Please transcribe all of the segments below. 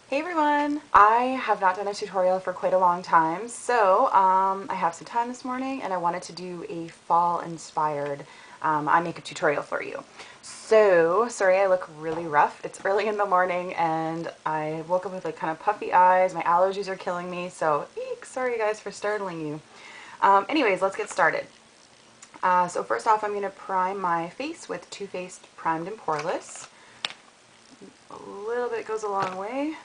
Hey everyone! I have not done a tutorial for quite a long time, so I have some time this morning and I wanted to do a fall inspired eye makeup tutorial for you. So, sorry I look really rough. It's early in the morning and I woke up with like kind of puffy eyes. My allergies are killing me, so eek, sorry guys for startling you. Anyways, let's get started. So first off, I'm going to prime my face with Too Faced Primed and Poreless. A little bit goes a long way.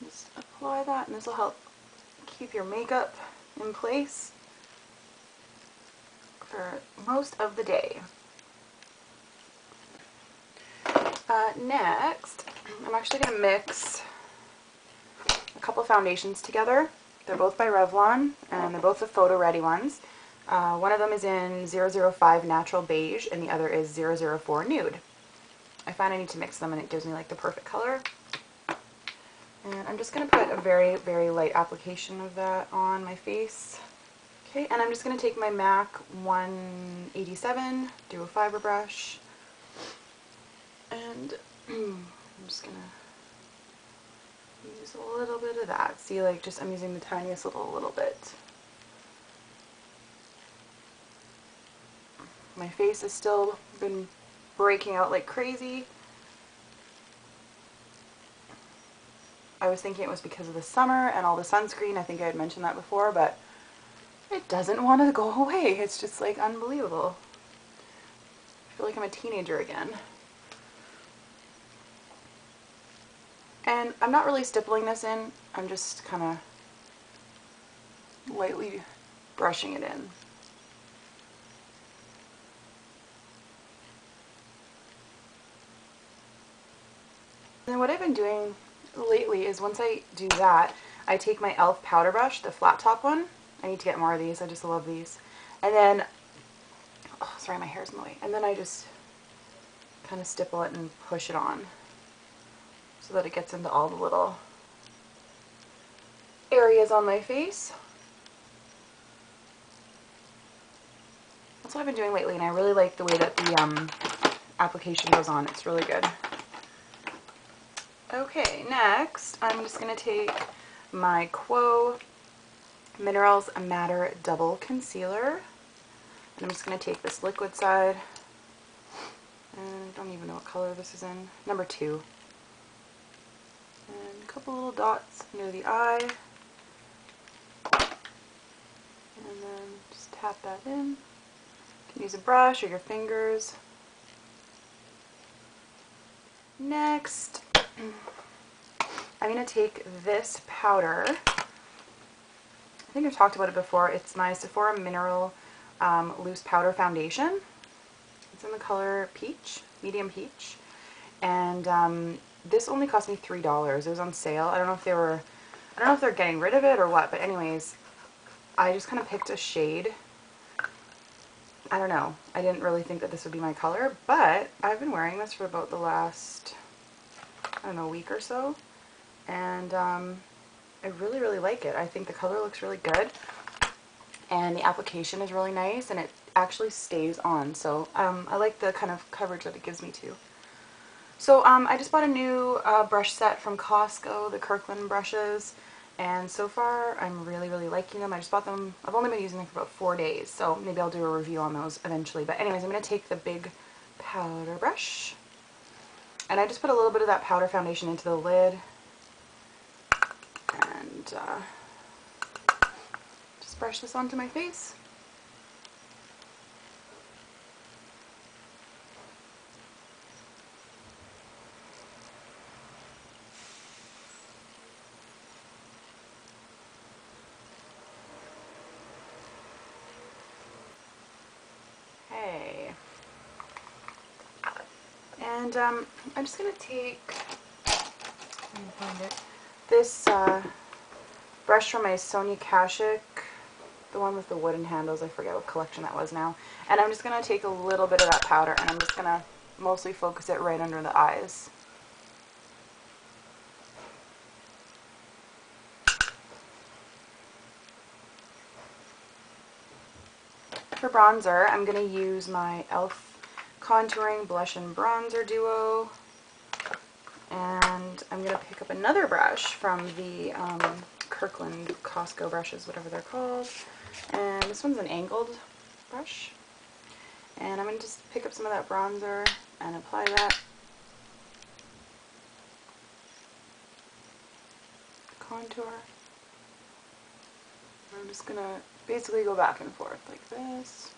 Just apply that and this will help keep your makeup in place for most of the day. Next, I'm actually going to mix a couple foundations together. They're both by Revlon and they're both the photo ready ones. One of them is in 005 Natural Beige and the other is 004 Nude. I find I need to mix them and it gives me like the perfect color. And I'm just going to put a very, very light application of that on my face. Okay, and I'm just going to take my MAC 187 Duo Fiber Brush, and I'm just going to use a little bit of that. See, like, just I'm using the tiniest little bit. My face has still been breaking out like crazy. I was thinking it was because of the summer and all the sunscreen. I think I had mentioned that before, but it doesn't want to go away. It's just like unbelievable. I feel like I'm a teenager again. And I'm not really stippling this in. I'm just kind of lightly brushing it in. And what I've been doing lately is once I do that, I take my e.l.f. powder brush, the flat top one. I need to get more of these. I just love these. And then, oh, sorry, my hair's in the way. And then I just kind of stipple it and push it on so that it gets into all the little areas on my face. That's what I've been doing lately, and I really like the way that the application goes on. It's really good. Okay, next I'm just going to take my Quo Minerals Matter Double Concealer, and I'm just going to take this liquid side, and I don't even know what color this is in, number 2, and a couple little dots near the eye, and then just tap that in. You can use a brush or your fingers. Next, I'm going to take this powder. I think I've talked about it before. It's my Sephora Mineral Loose Powder Foundation. It's in the color Peach, medium peach. And this only cost me $3. It was on sale. I don't know if they're getting rid of it or what, but anyways, I just kind of picked a shade. I don't know. I didn't really think that this would be my color, but I've been wearing this for about the last, I don't know, week or so. And I really, really like it. I think the color looks really good. And the application is really nice, and it actually stays on. So I like the kind of coverage that it gives me too. So I just bought a new brush set from Costco, the Kirkland brushes. And so far, I'm really, really liking them. I just bought them, I've only been using them for about 4 days, so maybe I'll do a review on those eventually. But anyways, I'm going to take the big powder brush, and I just put a little bit of that powder foundation into the lid, and just brush this onto my face. And I'm just going to take, let me find it, this brush from my Sonia Kashuk, the one with the wooden handles. I forget what collection that was now. And I'm just going to take a little bit of that powder and I'm just going to mostly focus it right under the eyes. For bronzer, I'm going to use my e.l.f. Contouring Blush and Bronzer Duo, and And I'm going to pick up another brush from the Kirkland Costco brushes, whatever they're called. And this one's an angled brush. And I'm going to just pick up some of that bronzer and apply that. Contour. I'm just going to basically go back and forth like this.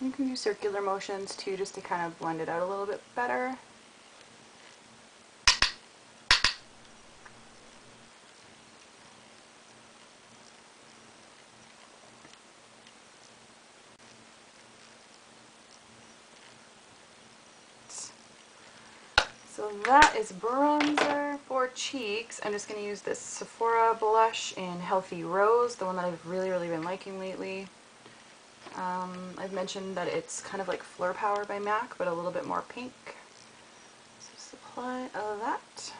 You can do circular motions too, just to kind of blend it out a little bit better. So that is bronzer. For cheeks, I'm just going to use this Sephora blush in Healthy Rose, the one that I've really been liking lately. I've mentioned that it's kind of like Fleur Power by MAC, but a little bit more pink. So just apply that.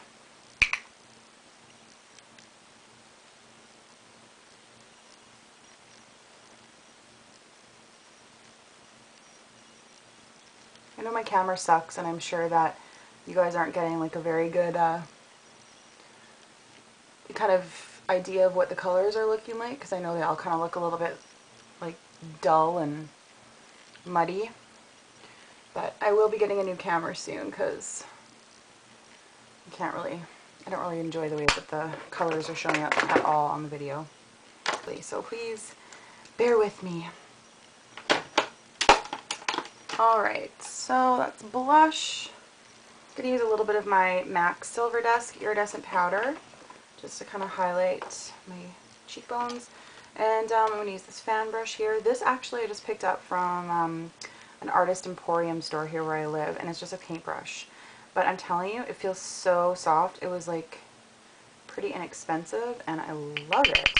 I know my camera sucks, and I'm sure that you guys aren't getting like a very good kind of idea of what the colors are looking like, because I know they all kind of look a little bit like dull and muddy. But I will be getting a new camera soon, because I don't really enjoy the way that the colors are showing up at all on the video. So please bear with me. Alright, so that's blush. I'm going to use a little bit of my MAC Silver Dusk Iridescent Powder just to kind of highlight my cheekbones. And I'm going to use this fan brush here. This actually I just picked up from an Artist Emporium store here where I live, and it's just a paintbrush. But I'm telling you, it feels so soft. It was like pretty inexpensive, and I love it.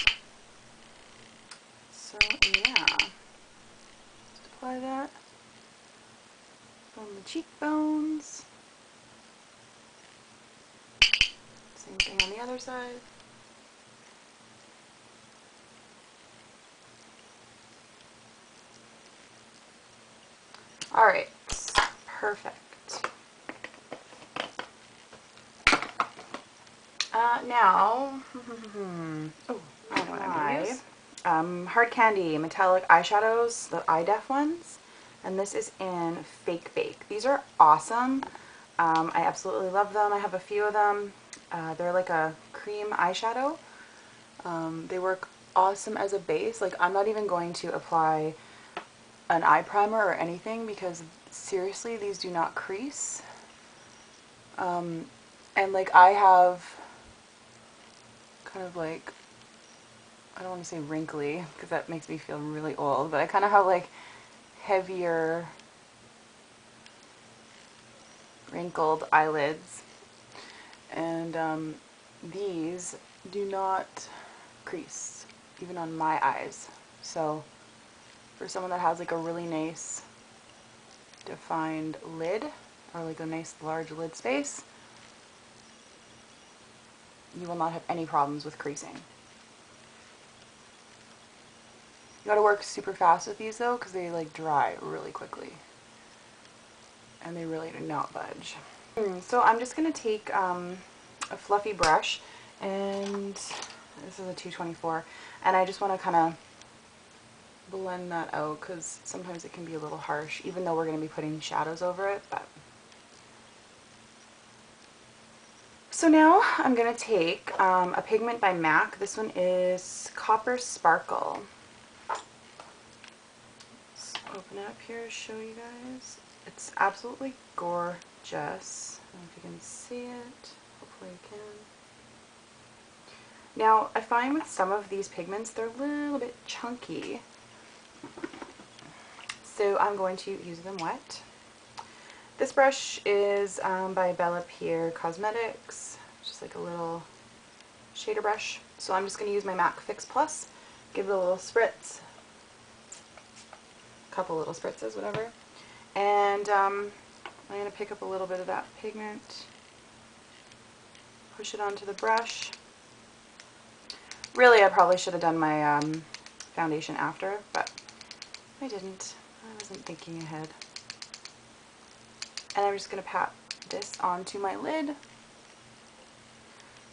So yeah, just apply that on the cheekbones. Same thing on the other side. Alright, perfect. Now, oh, I know what I'm going to use. Hard Candy metallic eyeshadows, the eye def ones, and this is in Fake Bake. These are awesome. I absolutely love them. I have a few of them. They're like a cream eyeshadow. They work awesome as a base. Like, I'm not even going to apply an eye primer or anything, because seriously, these do not crease. And like, I have kind of like, I don't want to say wrinkly, because that makes me feel really old, but I kind of have like heavier wrinkled eyelids, and these do not crease even on my eyes. So for someone that has like a really nice defined lid, or like a nice large lid space, you will not have any problems with creasing. You gotta work super fast with these though, because they like dry really quickly, and they really do not budge. So I'm just gonna take a fluffy brush, and this is a 224, and I just want to kind of blend that out, because sometimes it can be a little harsh, even though we're going to be putting shadows over it. But so now I'm going to take a pigment by MAC. This one is Copper Sparkle. Let's open it up here to show you guys. It's absolutely gorgeous. I don't know if you can see it. Hopefully you can. Now, I find with some of these pigments, they're a little bit chunky. So I'm going to use them wet. This brush is by Bella Pierre Cosmetics. Just like a little shader brush. So I'm just going to use my MAC Fix Plus. Give it a little spritz. A couple little spritzes, whatever. And I'm going to pick up a little bit of that pigment. Push it onto the brush. Really, I probably should have done my foundation after, but I didn't. I wasn't thinking ahead. And I'm just going to pat this onto my lid.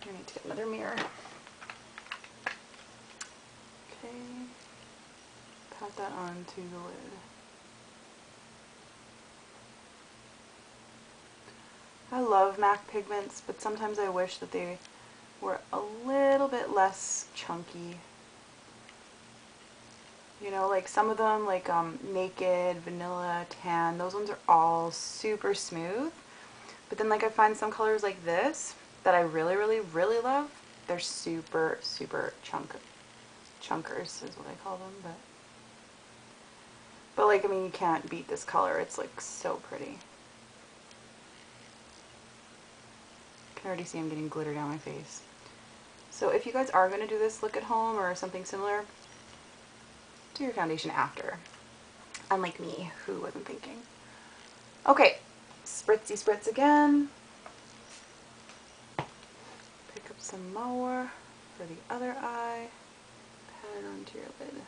I need to get another mirror. Okay, pat that onto the lid. I love MAC pigments, but sometimes I wish that they were a little bit less chunky. You know, like some of them, like Naked, Vanilla, Tan, those ones are all super smooth. But then like I find some colors like this that I really, really, really love. They're super, super chunkers is what I call them. But like, I mean, you can't beat this color. It's like so pretty. You can already see I'm getting glitter down my face. So if you guys are going to do this look at home or something similar, do your foundation after. Unlike me, who wasn't thinking. Okay, spritzy spritz again. Pick up some more for the other eye. Pat it onto your lid.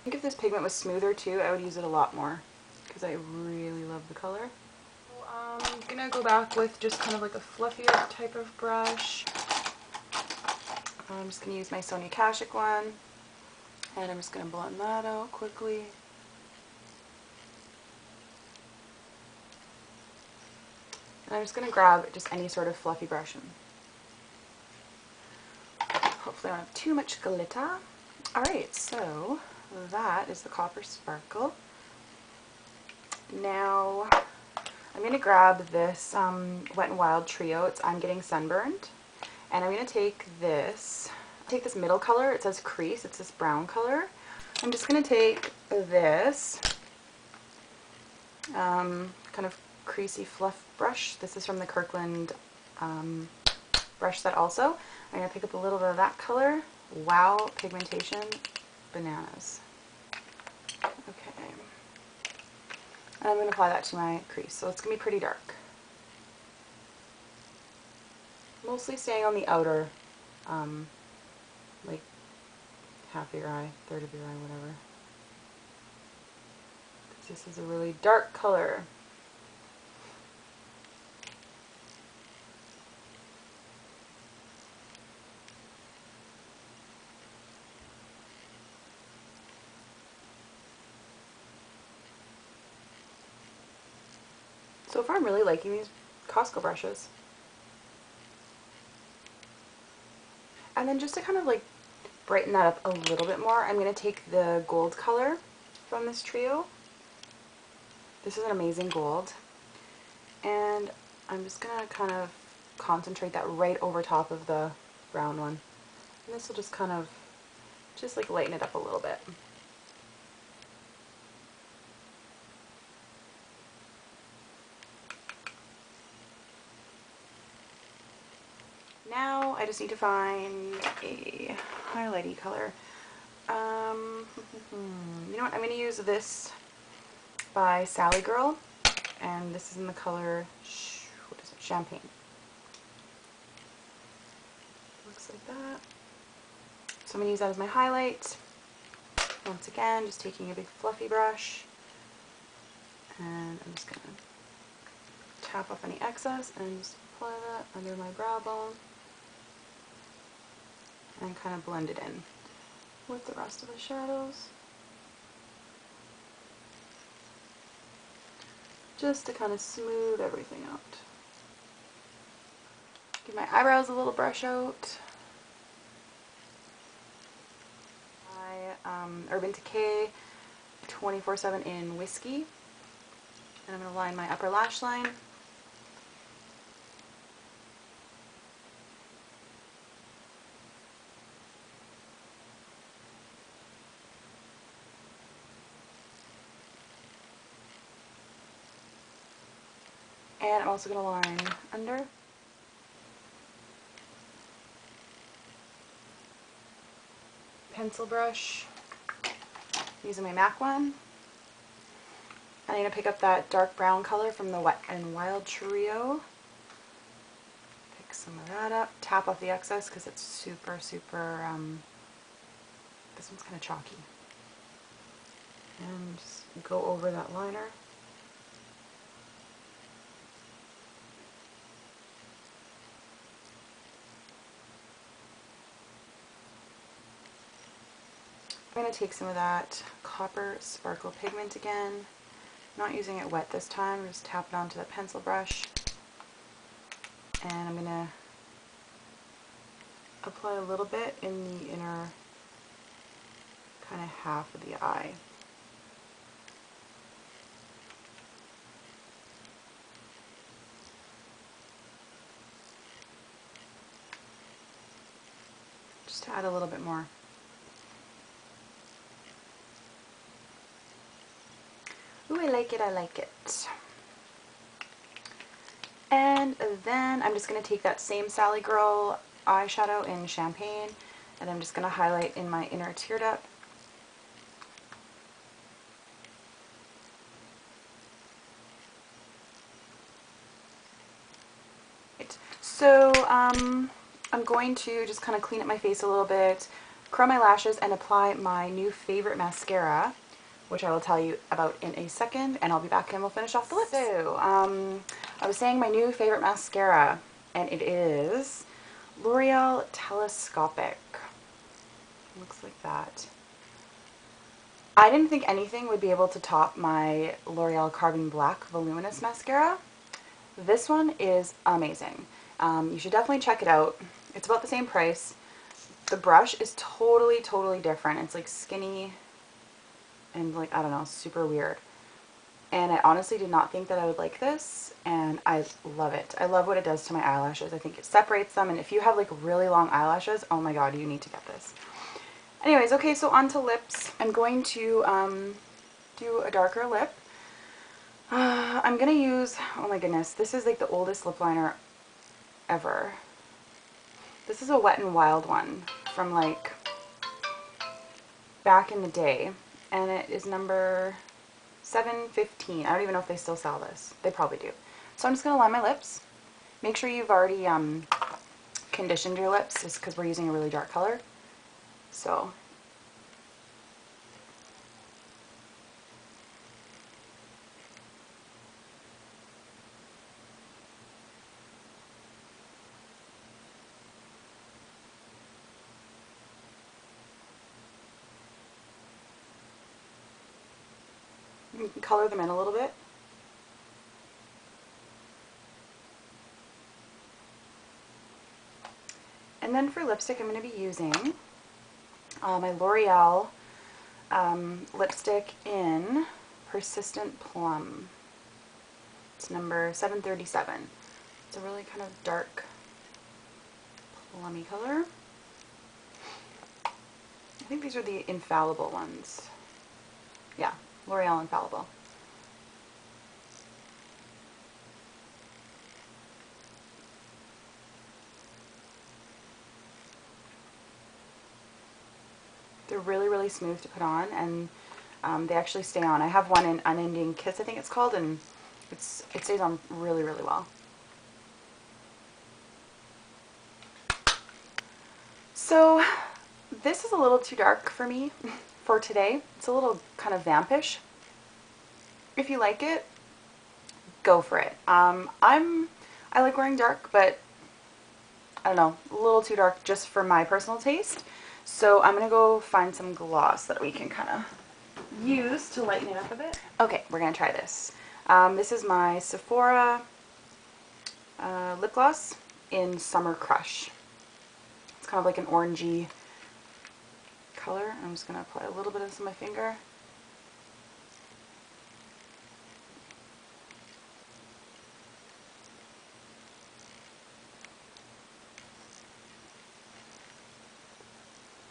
I think if this pigment was smoother too, I would use it a lot more because I really love the color. I'm gonna go back with just kind of like a fluffier type of brush. I'm just gonna use my Sonia Kashuk one, and I'm just gonna blend that out quickly. And I'm just gonna grab just any sort of fluffy brush and hopefully I don't have too much glitter. Alright, so that is the Copper Sparkle. Now I'm going to grab this Wet n Wild Trio. It's I'm Getting Sunburned. And I'm going to take this middle color. It says Crease. It's this brown color. I'm just going to take this kind of creasy fluff brush. This is from the Kirkland brush set also. I'm going to pick up a little bit of that color. Wow, pigmentation, bananas. Okay. And I'm going to apply that to my crease. So it's going to be pretty dark. Mostly staying on the outer, like half of your eye, third of your eye, whatever. Because this is a really dark color. So far I'm really liking these Costco brushes. And then just to kind of like brighten that up a little bit more, I'm going to take the gold color from this trio. This is an amazing gold. And I'm just going to kind of concentrate that right over top of the brown one. And this will just kind of just like lighten it up a little bit. Now I just need to find a highlighty color. You know what? I'm going to use this by Sally Girl, and this is in the color, what is it? Champagne. Looks like that. So I'm going to use that as my highlight. Once again, just taking a big fluffy brush, and I'm just going to tap off any excess and just apply that under my brow bone and kind of blend it in with the rest of the shadows. Just to kind of smooth everything out. Give my eyebrows a little brush out. My Urban Decay 24/7 in Whiskey. And I'm going to line my upper lash line. And I'm also going to line under. Pencil brush, using my MAC one. I'm going to pick up that dark brown color from the Wet n Wild Trio. Pick some of that up. Tap off the excess because it's super, super, this one's kind of chalky. And just go over that liner. I'm going to take some of that Copper Sparkle pigment again. I'm not using it wet this time, I'm just tapping onto the pencil brush. And I'm going to apply a little bit in the inner kind of half of the eye. Just to add a little bit more. Ooh, I like it, I like it. And then I'm just going to take that same Sally Girl eyeshadow in Champagne, and I'm just going to highlight in my inner tear duct. So I'm going to just kind of clean up my face a little bit, curl my lashes, and apply my new favorite mascara, which I will tell you about in a second, and I'll be back and we'll finish off the lips. So, I was saying my new favorite mascara, and it is L'Oreal Telescopic. It looks like that. I didn't think anything would be able to top my L'Oreal Carbon Black Voluminous Mascara. This one is amazing. You should definitely check it out. It's about the same price. The brush is totally different. It's like skinny and like, I don't know, super weird. And I honestly did not think that I would like this, and I love it. I love what it does to my eyelashes. I think it separates them, and if you have like really long eyelashes, oh my god, you need to get this. Anyways, okay, so on to lips. I'm going to do a darker lip. I'm going to use, oh my goodness, this is like the oldest lip liner ever. This is a Wet n Wild one from like back in the day, and it is number 715. I don't even know if they still sell this. They probably do. So I'm just going to line my lips. Make sure you've already conditioned your lips, just because we're using a really dark color. So you can color them in a little bit. And then for lipstick, I'm going to be using my L'Oreal lipstick in Persistent Plum. It's number 737. It's a really kind of dark, plummy color. I think these are the Infallible ones. Yeah, L'Oreal Infallible. They're really smooth to put on, and they actually stay on. I have one in Unending Kiss, I think it's called, and it stays on really well. So this is a little too dark for me for today. It's a little kind of vampish. If you like it, go for it. I like wearing dark, but I don't know, a little too dark just for my personal taste. So I'm gonna go find some gloss that we can kind of use to lighten it up a bit. Okay, we're gonna try this. This is my Sephora lip gloss in Summer Crush. It's kind of like an orangey color. I'm just gonna apply a little bit of this on my finger.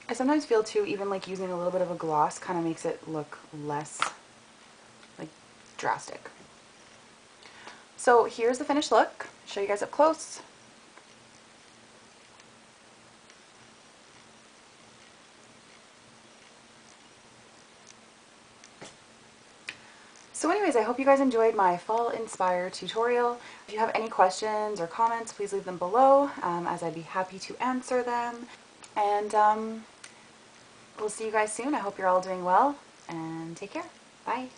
I sometimes feel too, even like using a little bit of a gloss kind of makes it look less like drastic. So here's the finished look. Show you guys up close. So anyways, I hope you guys enjoyed my fall inspire tutorial. If you have any questions or comments, please leave them below, as I'd be happy to answer them. And we'll see you guys soon. I hope you're all doing well, and take care. Bye.